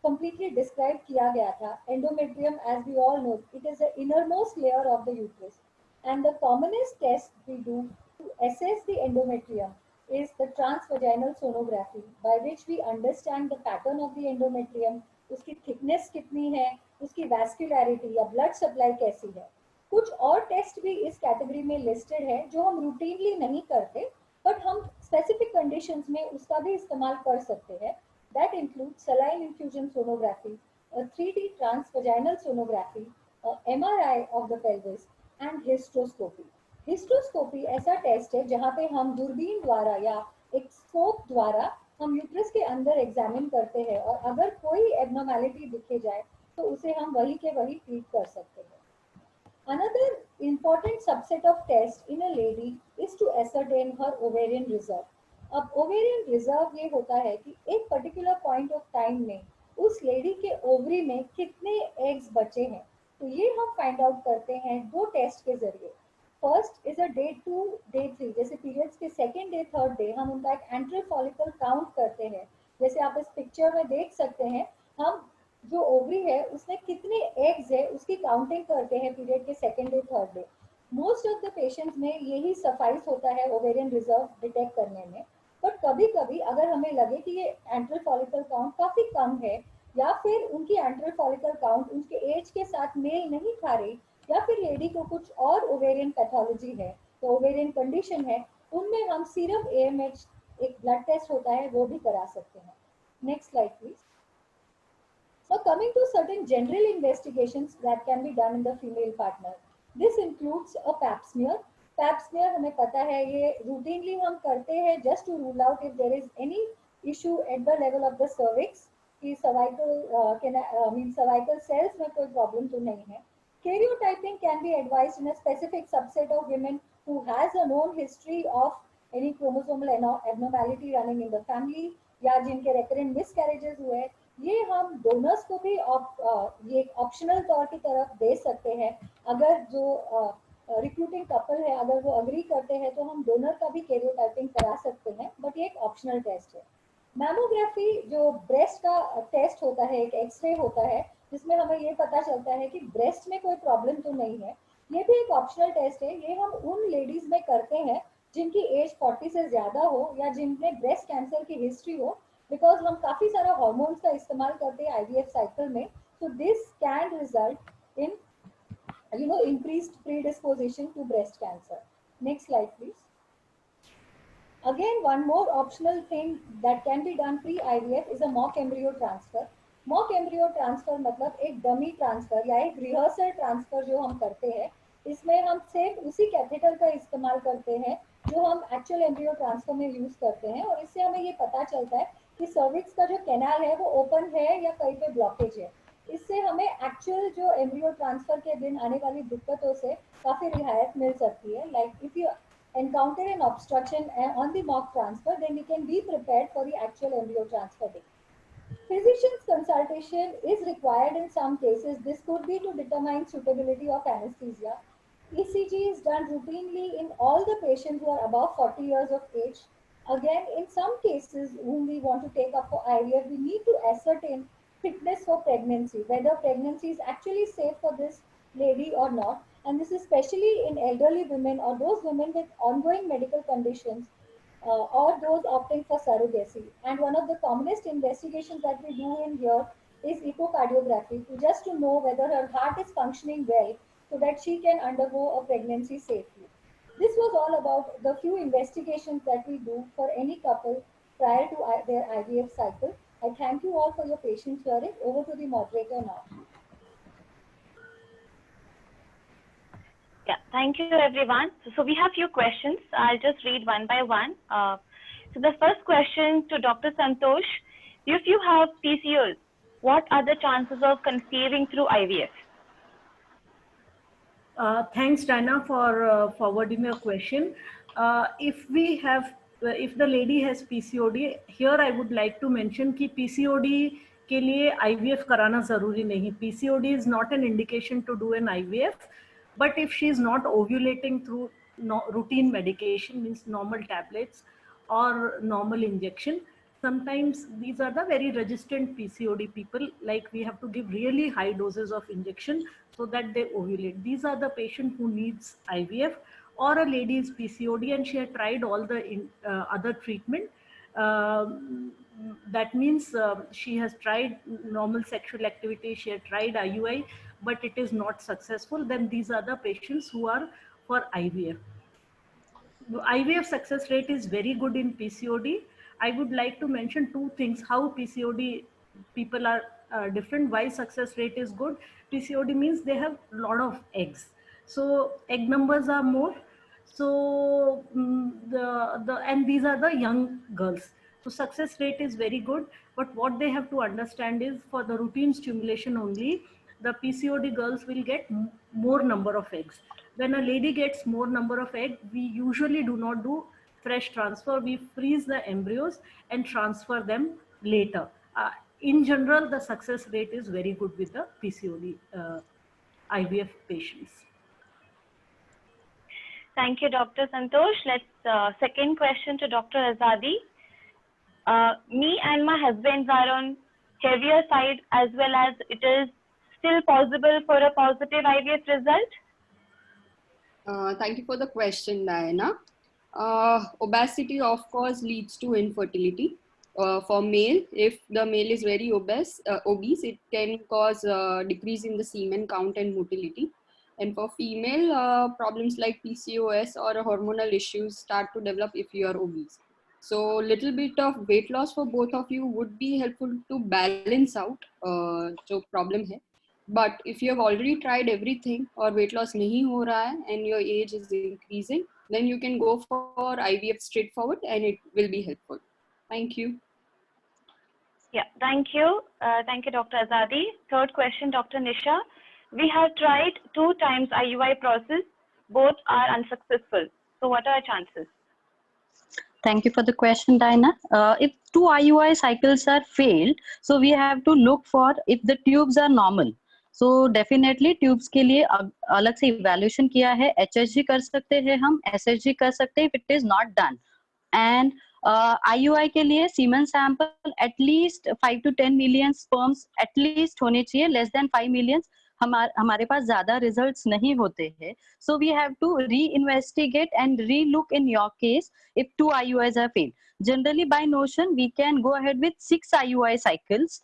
completely describe किया गया था. Endometrium, as we all know, it is the innermost layer of the uterus, and the commonest test we do to assess the endometrium is the transvaginal sonography, by which we understand the pattern of the endometrium, उसकी thickness कितनी है, उसकी वैस्कुलैरिटी या blood supply कैसी है. कुछ और test भी इस कैटेगरी में लिस्टेड है जो हम रूटीनली नहीं करते, बट हम स्पेसिफिक कंडीशंस में उसका भी इस्तेमाल कर सकते हैं. That include saline infusion sonography, 3D transvaginal sonography, MRI of the pelvis and hysteroscopy. Hysteroscopy ऐसा टेस्ट है जहाँ पे हम दूरबीन द्वारा या एक स्कोप द्वारा हम यूट्रस के अंदर एग्जामिन करते हैं, और अगर कोई एबनॉर्मैलिटी दिखे जाए तो उसे हम वही के वही ट्रीट कर सकते हैं. Another important subset of test in a lady is to ascertain her ovarian reserve. अब ovarian reserve ये होता है कि एक particular point of time में उस लेडी के ओवरी में कितने एग्स बचे हैं. तो ये हम फाइंड आउट करते हैं दो टेस्ट के जरिए. First is a day 2, day 3, जैसे पीरियड्स के सेकेंड डे, थर्ड डे हम उनका एक एंट्रल फॉलिकल काउंट करते हैं. जैसे आप इस पिक्चर में देख सकते हैं, हम जो ओवरी है उसमें कितने एग्स है उसकी काउंटिंग करते हैं पीरियड के second day, third day. Most of the patients में यही सफाइस होता है ओवेरियन रिजर्व डिटेक्ट करने में. बट कभी कभी अगर हमें लगे कि ये एंट्रल फॉलिकल काउंट काफी कम है, या फिर उनकी एंट्रल फॉलिकल काउंट उनके एज के साथ मेल नहीं खा रही, या फिर लेडी को कुछ और ओवेरियन पैथोलॉजी है, तो ओवेरियन कंडीशन है, उनमें हम सीरम AMH एक ब्लड टेस्ट होता है वो भी करा सकते हैं. Next slide please. So coming to certain general investigations that can be done in the female partner, this includes a pap smear. Pap smear हमें पता है ये routinely हम करते हैं just to rule out if there is any issue at the level of the cervix, कि cervical cervical cells में कोई problem तो नहीं है. Karyotyping can be advised in a specific subset of women who has a known history of any chromosomal abnormality running in the family, या जिनके recurrent miscarriages हुए. ये हम डोनर्स को भी ये ऑप्शनल तौर की तरफ दे सकते हैं. अगर जो रिक्रूटिंग कपल है अगर वो अग्री करते हैं तो हम डोनर का भी कैरियोटाइपिंग करा सकते हैं, बट ये एक ऑप्शनल टेस्ट है. मैमोग्राफी जो ब्रेस्ट का टेस्ट होता है, एक एक्सरे होता है जिसमें हमें ये पता चलता है कि ब्रेस्ट में कोई प्रॉब्लम तो नहीं है. ये भी एक ऑप्शनल टेस्ट है. ये हम उन लेडीज में करते हैं जिनकी एज 40 से ज्यादा हो या जिनमें ब्रेस्ट कैंसर की हिस्ट्री हो, बिकॉज हम काफी सारा हॉर्मोन्स का इस्तेमाल करते हैं IVF साइकिल में. So this can result in increased predisposition to breast cancer. Next slide please. Again, one more optional thing that can be done pre-IVF is a mock embryo transfer. Mock embryo transfer मतलब एक dummy transfer या एक rehearsal transfer जो हम करते हैं. इसमें हम सिर्फ उसी कैथेटर का इस्तेमाल करते हैं जो हम एक्चुअल एम्ब्रियो ट्रांसफर में यूज करते हैं, और इससे हमें ये पता चलता है कि सर्विक्स का जो कैनाल है वो ओपन है या कहीं पे ब्लॉकेज है. इससे हमें एक्चुअल जो एम्ब्रियो ट्रांसफर के दिन आने वाली दिक्कतों से काफी रियायत मिल सकती है. Like if you encounter an obstruction on the mock transfer, then we can be prepared for the actual embryo transfer day. Physician's consultation is required in some cases. This could be to determine suitability of anesthesia. ECG is done routinely in all the patients who are above 40 years of age. Again, in some cases whom we want to take up for IVF, we need to ascertain fitness for pregnancy, whether pregnancy is actually safe for this lady or not. And this is especially in elderly women or those women with ongoing medical conditions, or those opting for surrogacy. And one of the commonest investigations that we do in here is echocardiography, just to know whether her heart is functioning well so that she can undergo a pregnancy safely. This was all about the few investigations that we do for any couple prior to their IVF cycle. I thank you all for your patience hearing. Over to the moderator now. Yeah, thank you everyone. So we have few questions. I'll just read one by one. So the first question to Dr. Santosh: if you have PCOS, what are the chances of conceiving through IVF? Thanks, Diana, for forwarding your question. If the lady has PCOD, here I would like to mention कि PCOD के लिए IVF कराना जरूरी नहीं. PCOD is not an indication to do an IVF, but if she is not ovulating through routine medication, means normal tablets or normal injection, sometimes these are the very resistant PCOD people, like we have to give really high doses of injection so that they ovulate. These are the patient who needs IVF, or a lady is PCOD and she had tried all the other treatment. That means she has tried normal sexual activity, she had tried IUI, but it is not successful. Then these are the patients who are for IVF. IVF success rate is very good in PCOD. I would like to mention two things, how PCOD people are different, why success rate is good. PCOD means they have a lot of eggs. So egg numbers are more. So and these are the young girls. So success rate is very good. But what they have to understand is for the routine stimulation only, the PCOD girls will get more number of eggs. When a lady gets more number of eggs, we usually do not do fresh transfer. We freeze the embryos and transfer them later. In general, the success rate is very good with the PCOD IVF patients. Thank you, Dr. Santosh. Let's second question to Dr. Azadi. Me and my husband are on heavier side, as well as it is still possible for a positive IVF result? Thank you for the question, Diana. Obesity, of course, leads to infertility. For male, if the male is very obese, it can cause decrease in the semen count and motility. And for female, problems like PCOS or hormonal issues start to develop if you are obese. So little bit of weight loss for both of you would be helpful to balance out जो problem है. But if you have already tried everything और weight loss नहीं हो रहा है and your age is increasing, then you can go for IVF straightforward and it will be helpful. Thank you. Yeah, thank you. Thank you, Dr. Azadi. Third question, Dr. Nisha. We have tried 2 times IUI process. Both are unsuccessful. So what are our chances? Thank you for the question, Diana. If 2 IUI cycles are failed, so we have to look for if the tubes are normal. So definitely tubes के लिए अलग से evaluation किया है. HSG कर सकते हैं हम, SSG कर सकते हैं if it is not done. And IUI के लिए semen sample at least 5 to 10 million sperms at least होने चाहिए. Less than 5 million हमारे पास ज्यादा results नहीं होते हैं. So we have to re-investigate and re-look in your case if 2 IUIs are failed. Generally, by notion, we can go ahead with 6 IUI cycles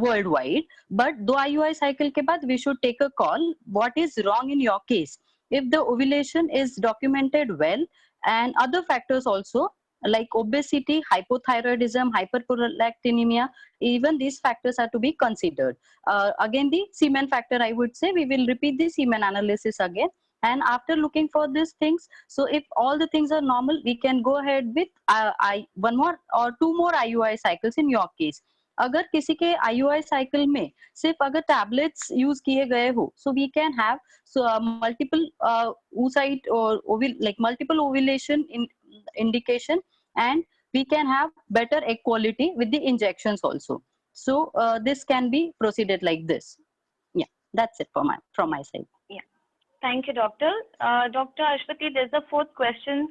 worldwide. But 2 IUI cycle के बाद we should take a call. What is wrong in your case? If the ovulation is documented well and other factors also like obesity, hypothyroidism, hyperprolactinemia, even these factors are to be considered. Again, the semen factor, I would say we will repeat the semen analysis again. And after looking for these things, so if all the things are normal, we can go ahead with 1 more or 2 more IUI cycles in your case. अगर किसी के IUI cycle में सिर्फ अगर tablets use किए गए हो, so we can have multiple oocyte or multiple ovulation indication, and we can have better egg quality with the injections also. So this can be proceeded like this. Yeah, that's it from my side. Yeah, thank you, Doctor. Dr. Ashwati, there's a fourth question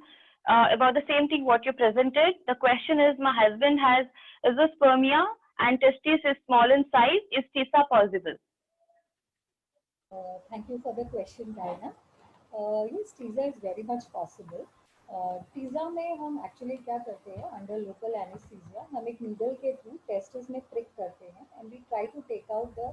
about the same thing what you presented. The question is, my husband has azoospermia and testis is small in size. Is TISA possible? Thank you for the question, Diana. Yes, TISA is very much possible. TISA में हम actually क्या करते हैं, under local anesthesia हम एक needle के through testis में prick करते हैं and we try to take out the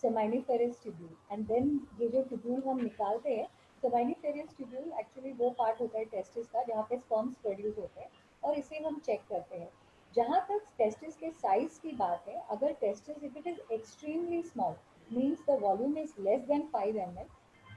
seminiferous tubule, and then ये जो tubule हम निकालते हैं, seminiferous tubule actually वो part होता है testis का जहाँ पे sperms produce होते हैं और इसे हम check करते हैं. जहाँ तक testis के size की बात है, अगर testis if it is extremely small means the volume is less than 5 ml,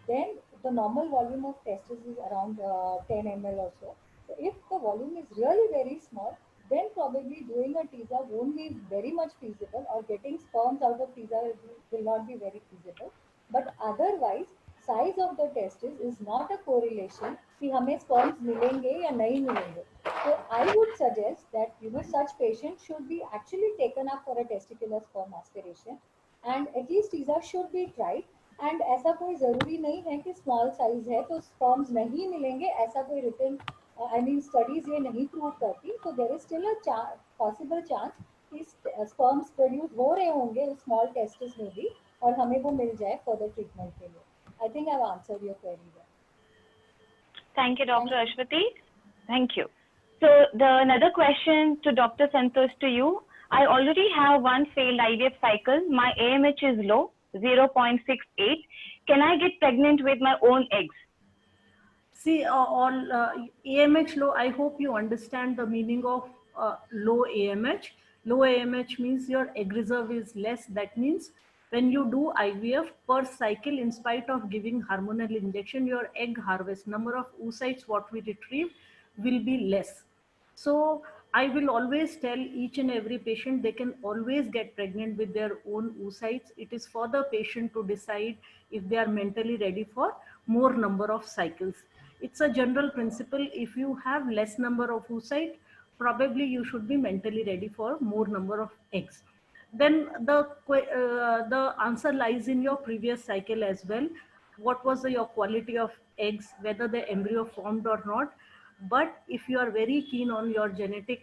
then the normal volume of testis is around 10 ml or so. So if the volume is really very small, then probably doing a TISA won't be very much feasible, or getting sperms out of TISA will not be very feasible. But otherwise, size of the testis is not a correlation कि हमें sperms मिलेंगे या नहीं मिलेंगे. So I would suggest that such patients should be actually taken up for a testicular sperm aspiration, and at least teaser should be tried. And ऐसा कोई ज़रूरी नहीं है कि स्मॉल साइज है तो स्पर्म्स नहीं मिलेंगे, ऐसा कोई रिटन आई मीन स्टडीज ये नहीं प्रूव करती. तो there is still a possible chance कि स्पर्म्स प्रोड्यूस हो रहे होंगे उस स्मॉल टेस्टिस में भी और हमें वो मिल जाए फर्दर ट्रीटमेंट के लिए. I think I have answered your query. Thank you, Dr. Ashwati. Thank you. So the another question to Dr. Santosh to you. I already have one failed IVF cycle. My AMH is low, 0.68. Can I get pregnant with my own eggs? See, on AMH low, I hope you understand the meaning of low AMH. Low AMH means your egg reserve is less. That means when you do IVF per cycle, in spite of giving hormonal injection, your egg harvest, number of oocytes what we retrieve will be less. So I will always tell each and every patient they can always get pregnant with their own oocytes. It is for the patient to decide if they are mentally ready for more number of cycles. It's a general principle. If you have less number of oocyte, probably you should be mentally ready for more number of eggs. Then the answer lies in your previous cycle as well. What was your quality of eggs, whether the embryo formed or not. But if you are very keen on your genetic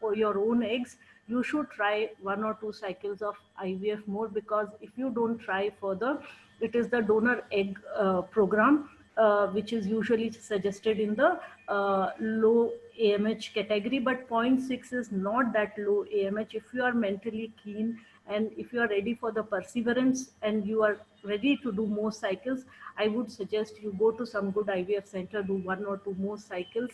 or your own eggs, you should try 1 or 2 cycles of IVF more, because if you don't try further, it is the donor egg program which is usually suggested in the low AMH category, but 0.6 is not that low AMH. If you are mentally keen and if you are ready for the perseverance and you are ready to do more cycles, I would suggest you go to some good IVF center, do 1 or 2 more cycles.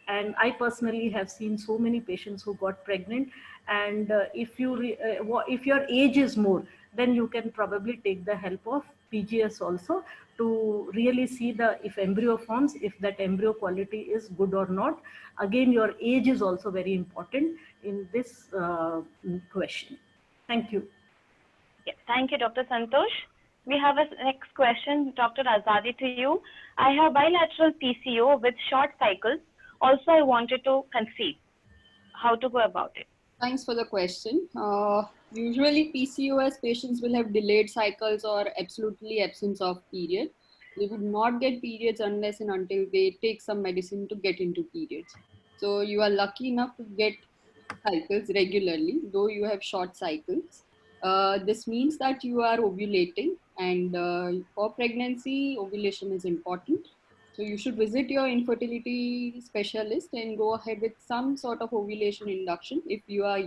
And I personally have seen so many patients who got pregnant. And if your age is more, then you can probably take the help of PGS also to really see if embryo forms, if that embryo quality is good or not. Again, your age is also very important in this question. Thank you. Yes, thank you, Dr. Santosh. We have a next question, Dr. Azadi, to you. I have bilateral PCO with short cycles. Also, I wanted to conceive. How to go about it? Thanks for the question. Usually PCOS patients will have delayed cycles or absolutely absence of period. They would not get periods unless and until they take some medicine to get into periods. So you are lucky enough to get cycles regularly, though you have short cycles. This means that you are ovulating, and for pregnancy, ovulation is important. So you should visit your infertility specialist and go ahead with some sort of ovulation induction if you are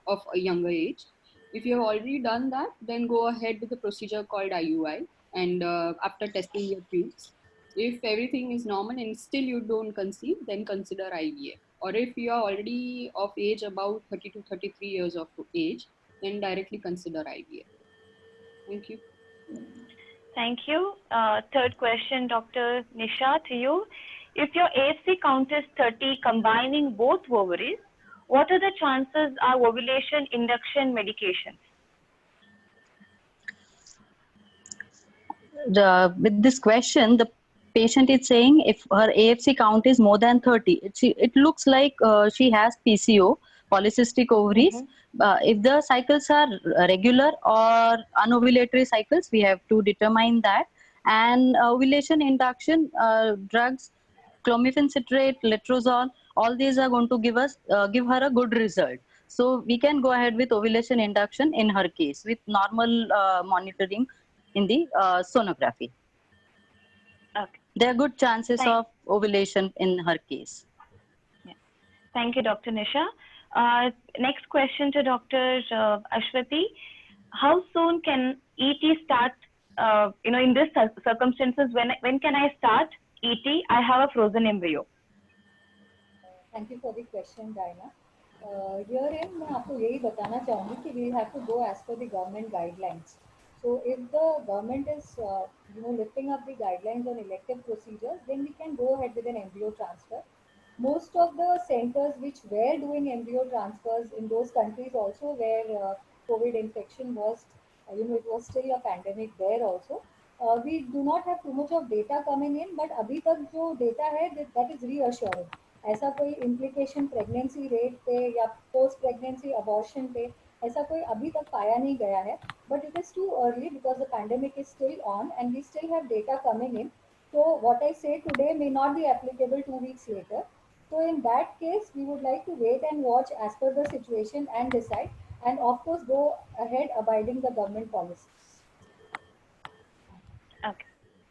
of a younger age. If you have already done that, then go ahead with the procedure called IUI, and after testing your tubes. If everything is normal and still you don't conceive, then consider IVF. Or if you are already of age about 30 to 33 years of age, then directly consider IVF. Thank you. Thank you. Third question, Dr. Nisha, to you. If your AFC count is 30, combining both ovaries, what are the chances of ovulation induction medications? With this question, the patient is saying if her AFC count is more than 30, it looks like she has PCO, polycystic ovaries. If the cycles are regular or anovulatory cycles, we have to determine that. And ovulation induction drugs, clomiphene citrate, letrozole, all these are going to give her a good result. So we can go ahead with ovulation induction in her case with normal monitoring in the sonography. Okay. There are good chances of ovulation in her case. Yeah. Thank you, Dr. Nisha. Next question to Dr. Ashwati. How soon can ET start? In this circumstances, when can I start ET? I have a frozen embryo. Thank you for the question, Diana. Herein, मैं आपको यही बताना चाहूँगी कि we have to go as per the government guidelines. So if the government is, lifting up the guidelines on elective procedures, then we can go ahead with an embryo transfer. Most of the centers which were doing embryo transfers in those countries also where COVID infection was, it was still a pandemic there also. We do not have too much of data coming in, but abhi tak jo data hai, that is reassuring. ऐसा कोई implication pregnancy rate पे या post pregnancy abortion पे ऐसा कोई अभी तक पाया नहीं गया है, but it is too early because the pandemic is still on and we still have data coming in. So what I say today may not be applicable 2 weeks later. So in that case, we would like to wait and watch as per the situation and decide, and of course go ahead abiding the government policy. Okay.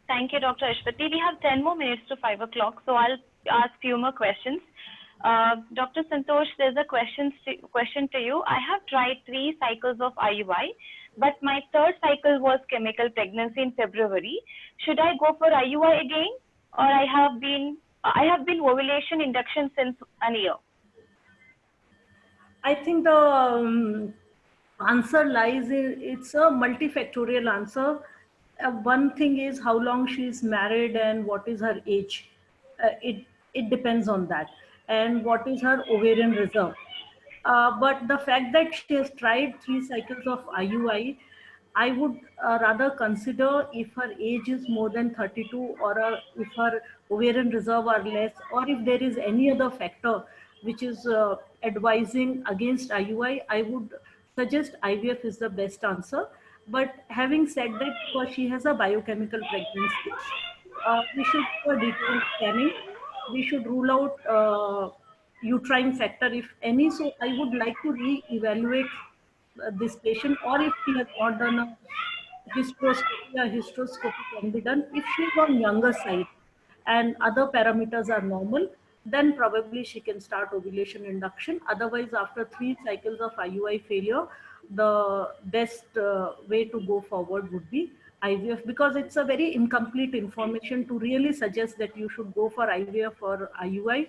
Thank you, Dr. Ashwati. We have 10 more minutes to 5 o'clock, so I'll ask few more questions. Dr. Santosh, there's a question to you. I have tried 3 cycles of IUI, but my 3rd cycle was chemical pregnancy in February. Should I go for IUI again, or I have been ovulation induction since a year? I think the answer lies in, it's a multifactorial answer. One thing is how long she is married and what is her age. It depends on that, and what is her ovarian reserve. But the fact that she has tried 3 cycles of IUI, I would rather consider if her age is more than 32, or if her ovarian reserve are less, or if there is any other factor which is advising against IUI, I would suggest IVF is the best answer. But having said that, because she has a biochemical pregnancy, we should do a detailed scanning. We should rule out uterine factor, if any. So I would like to re-evaluate this patient, or if she has not done a hysteroscopy can be done. If she is on younger side and other parameters are normal, then probably she can start ovulation induction. Otherwise, after 3 cycles of IUI failure, the best way to go forward would be IVF, because it's a very incomplete information to really suggest that you should go for IVF or IUI.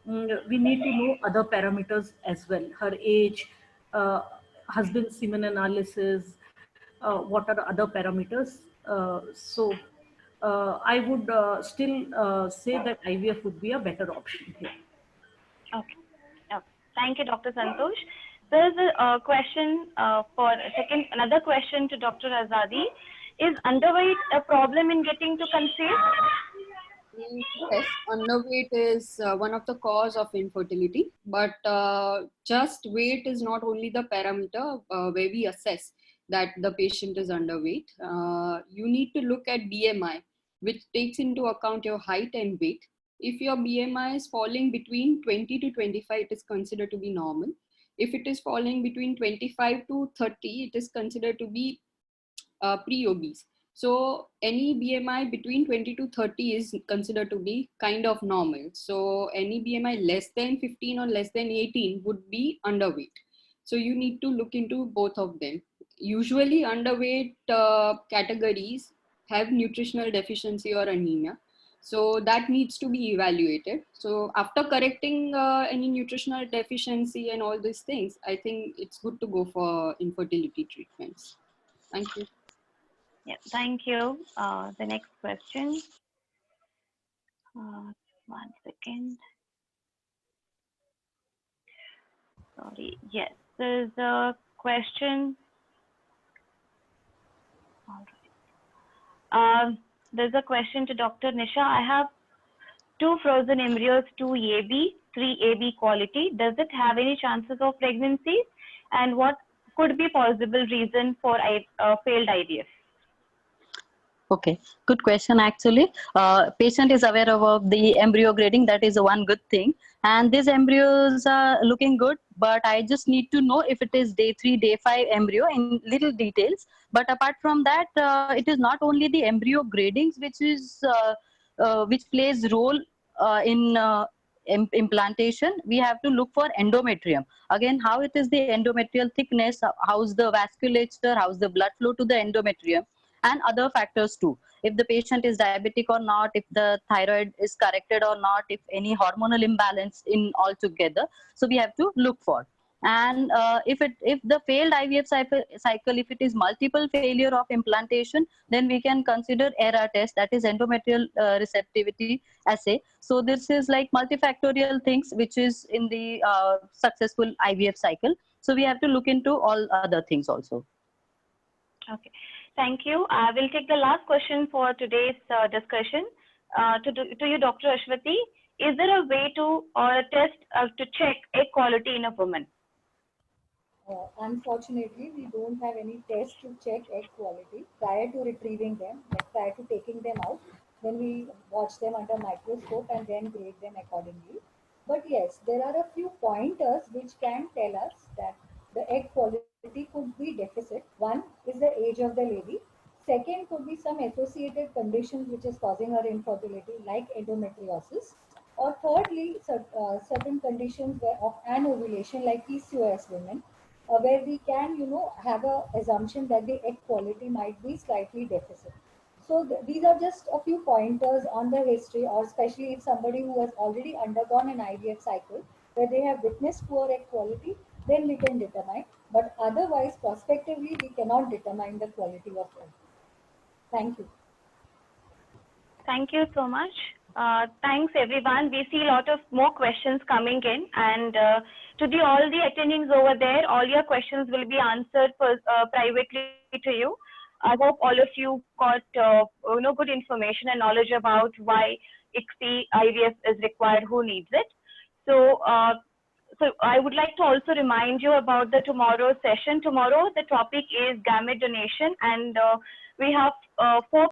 We need to know other parameters as well: her age, husband's semen analysis, what are the other parameters. I would still say that IVF would be a better option here. Okay. Okay. Thank you, Dr. Santosh. There is a question another question to Dr. Azadi. Is underweight a problem in getting to conceive? Yes, underweight is one of the cause of infertility, but just weight is not only the parameter where we assess that the patient is underweight. You need to look at BMI, which takes into account your height and weight. If your BMI is falling between 20 to 25, it is considered to be normal. If it is falling between 25 to 30, it is considered to be pre-obese. So any BMI between 20 to 30 is considered to be kind of normal. So any BMI less than 15 or less than 18 would be underweight. So you need to look into both of them. Usually underweight categories have nutritional deficiency or anemia. So that needs to be evaluated. So after correcting any nutritional deficiency and all these things, I think it's good to go for infertility treatments. Thank you. Yeah, thank you. The next question. 1 second. Sorry. Yes, there's a question. All right. There's a question to Dr. Nisha. I have 2 frozen embryos, 2 AB, 3 AB quality. Does it have any chances of pregnancy? And what could be possible reason for failed IVF? Okay, good question. Actually, patient is aware of the embryo grading. That is one good thing. And these embryos are looking good, but I just need to know if it is day 3, day 5 embryo in little details. But apart from that, it is not only the embryo gradings which plays role in implantation. We have to look for endometrium. Again, how it is the endometrial thickness, how's the vasculature, how's the blood flow to the endometrium, and other factors too. If the patient is diabetic or not, if the thyroid is corrected or not, if any hormonal imbalance in altogether. So we have to look for. And if the failed IVF cycle, if it is multiple failure of implantation, then we can consider ERA test, that is endometrial receptivity assay. So this is like multifactorial things which is in the successful IVF cycle. So we have to look into all other things also. Okay. Thank you. I will take the last question for today's discussion. To you, Dr. Ashwati. is there a way to or a test to check egg quality in a woman? Unfortunately, we don't have any test to check egg quality prior to retrieving them, like prior to taking them out. Then we watch them under microscope and then grade them accordingly. But yes, there are a few pointers which can tell us that the egg quality could be deficit. One is the age of the lady. Second could be some associated conditions which is causing her infertility, like endometriosis. Or thirdly, certain conditions of anovulation, like PCOS women, where we can, have a assumption that the egg quality might be slightly deficit. So these are just a few pointers on the history, or especially if somebody who has already undergone an IVF cycle where they have witnessed poor egg quality, then we can determine. But otherwise, prospectively, we cannot determine the quality of egg. Thank you. Thank you so much. Thanks everyone. We see a lot of more questions coming in, and to all the attendings over there, all your questions will be answered privately to you. I hope all of you got good information and knowledge about why ICSI IVF is required, who needs it. So I would like to also remind you about the tomorrow session. Tomorrow the topic is gamete donation, and we have 4